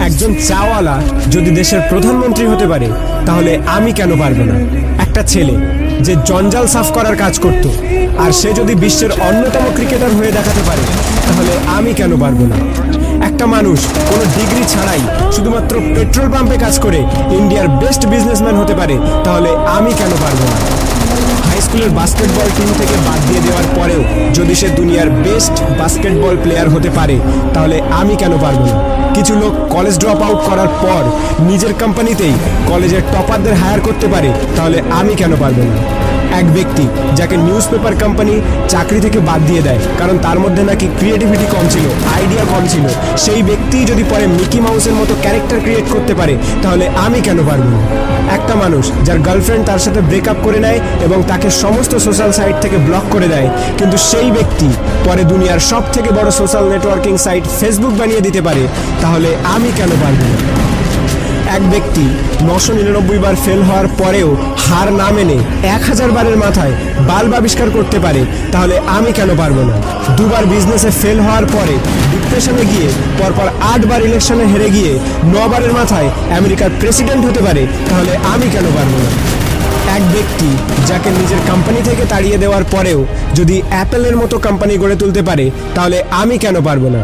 একজন চাওয়ালা যদি দেশের প্রধানমন্ত্রী হতে পারে তাহলে আমি কেন পারবো না? একটা ছেলে যে জঞ্জাল সাফ করার কাজ করত আর সে যদি বিশ্বের অন্যতম ক্রিকেটার হয়ে দেখাতে পারে তাহলে আমি কেন পারবো না? একটা মানুষ কোনো ডিগ্রি ছাড়াই শুধুমাত্র পেট্রোল পাম্পে কাজ করে ইন্ডিয়ার বেস্ট বিজনেসম্যান হতে পারে তাহলে আমি কেন পারবো না? হাই স্কুলের বাস্কেটবল টিম থেকে বাদ দিয়ে দেওয়ার পরেও যদি সে দুনিয়ার বেস্ট বাস্কেটবল প্লেয়ার হতে পারে তাহলে আমি কেন পারবো না? কিছু লোক কলেজ ড্রপ আউট করার পর নিজের কোম্পানিতেই কলেজের টপারদের হায়ার করতে পারে তাহলে আমি কেন পারবো না? এক ব্যক্তি যাকে নিউজ পেপার কোম্পানি চাকরি থেকে বাদ দিয়ে দেয় কারণ তার মধ্যে নাকি ক্রিয়েটিভিটি কম ছিল, আইডিয়া কম ছিল, সেই ব্যক্তি যদি পরে মিকি মাউসের মতো ক্যারেক্টার ক্রিয়েট করতে পারে তাহলে আমি কেন পারবো না? একটা মানুষ যার গার্লফ্রেন্ড তার সাথে ব্রেকআপ করে নেয় এবং তাকে সমস্ত সোশ্যাল সাইট থেকে ব্লক করে দেয়, কিন্তু সেই ব্যক্তি পরে দুনিয়ার সব থেকে বড় সোশ্যাল নেটওয়ার্কিং সাইট ফেসবুক বানিয়ে দিতে পারে তাহলে আমি কেন পারবো না? এক ব্যক্তি 999 বার ফেল হওয়ার পরেও হার না মেনে 1000 বারের মাথায় বাল্ব আবিষ্কার করতে পারে তাহলে আমি কেন পারবো না? দুবার বিজনেসে ফেল হওয়ার পরে ডিপ্রেশনে গিয়ে পরপর 8 বার ইলেকশনে হেরে গিয়ে 9 বারের মাথায় আমেরিকার প্রেসিডেন্ট হতে পারে তাহলে আমি কেন পারবো না? এক ব্যক্তি যাকে নিজের কোম্পানি থেকে তাড়িয়ে দেওয়ার পরেও যদি অ্যাপেলের মতো কোম্পানি গড়ে তুলতে পারে তাহলে আমি কেন পারবো না?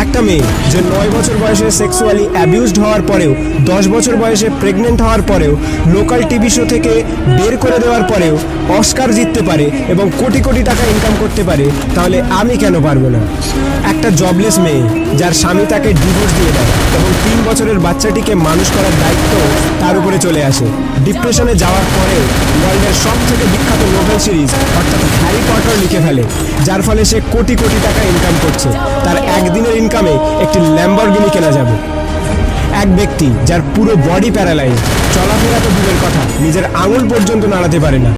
একটা মেয়ে যে 9 বছর বয়সে সেক্সুয়ালি অ্যাবিউজড হওয়ার পরেও 10 বছর বয়সে প্রেগনেন্ট হওয়ার পরেও লোকাল টিভি শো থেকে বের করে দেওয়ার পরেও অস্কার জিততে পারে এবং কোটি কোটি টাকা ইনকাম করতে পারে তাহলে আমি কেন পারবো না? একটা জবলেস মেয়ে যার স্বামী তাকে ডিভোর্স দিয়ে দেয় এবং 3 বছরের বাচ্চাটিকে মানুষ করার দায়িত্ব তার উপরে চলে আসে, ডিপ্রেশনে যাওয়ার পরেও ওয়ার্ল্ডের সব থেকে বিখ্যাত নোবেল সিরিজ অর্থাৎ হ্যারি পটার লিখে ফেলে, যার ফলে সে কোটি কোটি টাকা ইনকাম করছে, তার একদিনের ইনকামে একটি ল্যাম্বরগিনি কেনা যাবে। এক ব্যক্তি যার পুরো বডি প্যারালাইজ, চলাফেরা তো দূরের কথা, নিজের আঙুল পর্যন্ত নাড়াতে পারে না,